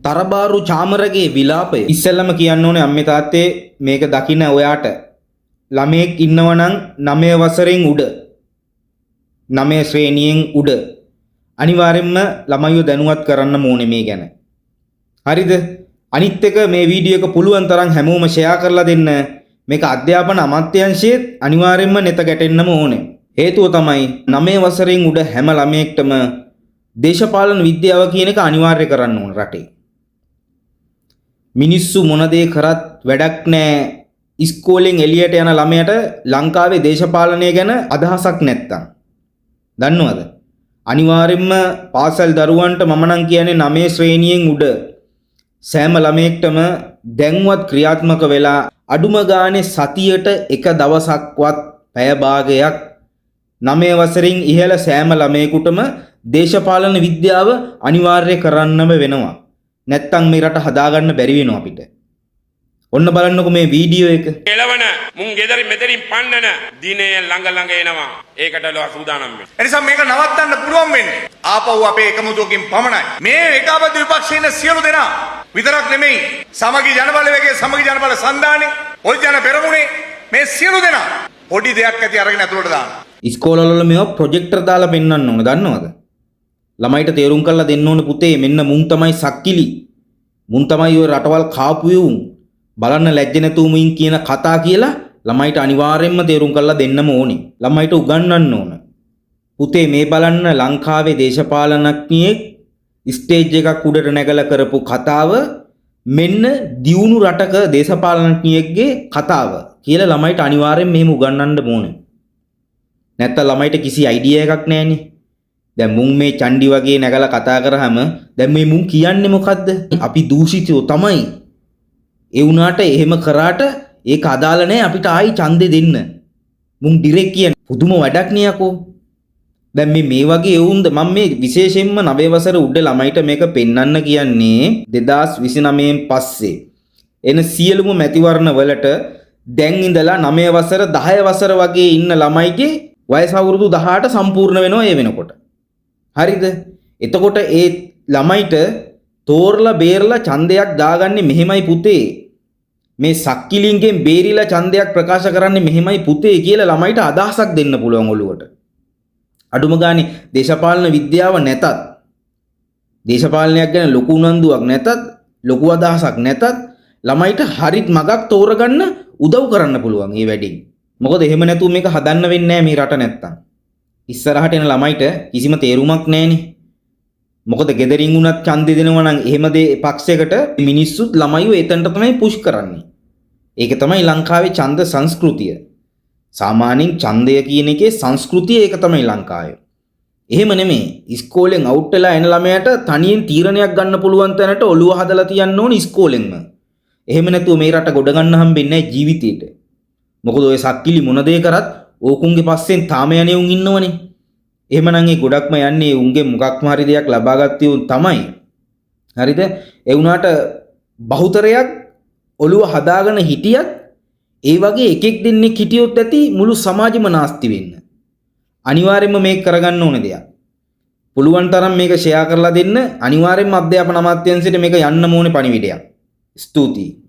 තරබාරු චාමරගේ විලාපය ඉස්සෙල්ලම කියන්න ඕනේ අම්මේ තාත්තේ මේක දකින්න ඔයාට ළමයෙක් ඉන්නවනම් 9 වසරෙන් උඩ 9 ශ්‍රේණියෙන් උඩ අනිවාර්යෙන්ම ළමයිව දැනුවත් කරන්න ඕනේ මේ ගැන. හරිද? අනිත් එක මේ වීඩියෝ එක පුළුවන් තරම් හැමෝම ෂෙයා කරලා දෙන්න. මේක අධ්‍යාපන අමාත්‍යාංශයේත් අනිවාර්යෙන්ම නෙත ගැටෙන්නම ඕනේ. හේතුව තමයි 9 වසරෙන් උඩ හැම ළමයෙක්ටම දේශපාලන විද්‍යාව කියන එක අනිවාර්ය කරන්න ඕන රටේ. මිනිස්සු මොන දේ කරත් වැඩක් නැහැ. ඉස්කෝලෙන් එළියට යන ළමයට ලංකාවේ දේශපාලනය ගැන අදහසක් නැත්තම්. දන්නවද? අනිවාර්යෙන්ම පාසල් දරුවන්ට මම නම් කියන්නේ 9 ශ්‍රේණියෙන් උඩ සෑම ළමයෙක්ටම දැන්වත් ක්‍රියාත්මක වෙලා අඩුම ගානේ සතියට එක දවසක්වත් පැය භාගයක් 9 වසරින් ඉහළ සෑම ළමයෙකුටම දේශපාලන විද්‍යාව අනිවාර්ය කරන්නම වෙනවා. නැත්තම් මේ රට හදාගන්න බැරි වෙනවා අපිට. ඔන්න බලන්නකො මේ වීඩියෝ එක. එළවන මුන් ගෙදරින් මෙතනින් පන්නන දිනේ ළඟ ළඟ එනවා. ඒකට ලෝ සූදානම් වෙන්න. එනිසා මේක නවත්තන්න පුළුවන් වෙන්නේ ආපහු අපේ එකමුතුකින් පමණයි. මේ ඒකාබද්ධ විපක්ෂයේ ඉන්න සියලු දෙනා විතරක් නෙමෙයි සමගි ජනබලවේගයේ සමගි ජනබල සන්ධානයේ ඔය ජන පෙරමුණේ මේ සියලු දෙනා පොඩි දෙයක් ඇති අරගෙන ඇතුළට දාන්න. ඉස්කෝලවල මේවා ප්‍රොජෙක්ටර් දාලා පෙන්වන්න ඕන දන්නවද? ළමයිට තේරුම් කරලා දෙන්න ඕන පුතේ මෙන්න මුන් තමයි සක්කිලි. මුන් තමයි ඔය රටවල් කාපු යුන්. බලන්න ලැජ්ජ නැතුමුයින් කියන කතා කියලා ළමයිට අනිවාර්යෙන්ම තේරුම් කරලා දෙන්නම ඕනේ. ළමයිට උගන්වන්න ඕන. පුතේ මේ බලන්න ලංකාවේ දේශපාලනඥයෙක් ස්ටේජ් එකක් උඩට නැගලා කරපු කතාව මෙන්න දියුණු රටක දේශපාලනඥයෙක්ගේ කතාව කියලා ළමයිට අනිවාර්යෙන් මෙහෙම උගන්වන්න ඕනේ. නැත්තම් ළමයිට කිසි අයිඩියා එකක් නැහැනේ. දැන් මුන් මේ චණ්ඩි වගේ නැගලා කතා කරාම දැන් මේ මුන් කියන්නේ මොකද්ද? අපි දූෂිතයෝ තමයි. ඒ වුණාට එහෙම කරාට ඒක අදාළ නැහැ අපිට ආයි ඡන්දෙ දෙන්න. මුන් ඩිරෙක්ට් කියන්නේ පුදුම වැඩක් නේ යකෝ. දැන් මේ වගේ වුන්ද මම මේ විශේෂයෙන්ම 9 වසර උඩ ළමයිට මේක පෙන්වන්න කියන්නේ 2029න් පස්සේ එන සියලුම මැතිවරණ වලට දැන් ඉඳලා 9 වසර 10 වසර වගේ ඉන්න ළමයිගේ වයස අවුරුදු 18 සම්පූර්ණ වෙනවා ඒ වෙනකොට. හරිද? එතකොට ඒ ළමයිට තෝරලා බේරලා ඡන්දයක් දාගන්නේ මෙහෙමයි පුතේ. මේ සක්කිලින්ගෙන් බේරිලා ඡන්දයක් ප්‍රකාශ කරන්නේ මෙහෙමයි පුතේ කියලා ළමයිට අදහසක් දෙන්න පුළුවන් ඔළුවට. අඩුම ගානේ දේශපාලන විද්‍යාව නැතත් දේශපාලනයක් ගැන ලොකු උනන්දුවක් නැතත් ලොකු අදහසක් නැතත් ළමයිට හරිත් මගක් තෝරගන්න උදව් කරන්න පුළුවන් මේ වැඩේ. මොකද එහෙම නැතුව මේක හදන්න වෙන්නේ නැහැ මේ රට නැත්තම්. ඉස්සරහට එන ළමයිට කිසිම තේරුමක් නැහැනේ. මොකද ගෙදරින් උනත් ඡන්දෙ දෙනවා නම් එහෙම දේ පක්ෂයකට මිනිස්සුත් ළමයිව එතනට තමයි පුෂ් කරන්නේ. ඒක තමයි ලංකාවේ ඡන්ද සංස්කෘතිය. සාමාන්‍යයෙන් ඡන්දය කියන එකේ සංස්කෘතිය ඒක තමයි ලංකාවේ. එහෙම නෙමෙයි. ඉස්කෝලෙන් අවුට් වෙලා එන ළමයාට තනියෙන් තීරණයක් ගන්න පුළුවන් තැනට ඔළුව හදලා තියන්න ඕනේ ඉස්කෝලෙන්ම. එහෙම නැතුව මේ රට ගොඩ ගන්න හම්බෙන්නේ නැහැ ජීවිතේට. මොකද ඔය සක්කිලි මොන දේ කරත් ඕකුන්ගේ පස්සෙන් තාම යන්නේ උන් ඉන්නවනේ. එහෙමනම් ඒ ගොඩක්ම යන්නේ උන්ගේ මොකක්ම හරි දෙයක් ලබා ගත්තේ උන් තමයි. හරිද? ඒ වුණාට බහුතරයක් ඔළුව හදාගෙන හිටියත් ඒ වගේ එකෙක් දෙන්නෙක් හිටියොත් ඇති මුළු සමාජෙම නාස්ති වෙන්න. අනිවාර්යයෙන්ම මේක කරගන්න ඕන දෙයක්. පුළුවන් තරම් මේක ෂෙයා කරලා දෙන්න. අනිවාර්යයෙන්ම අධ්‍යාපන අමාත්‍යාංශයට මේක යන්න ඕනේ පණිවිඩයක්. ස්තුතියි.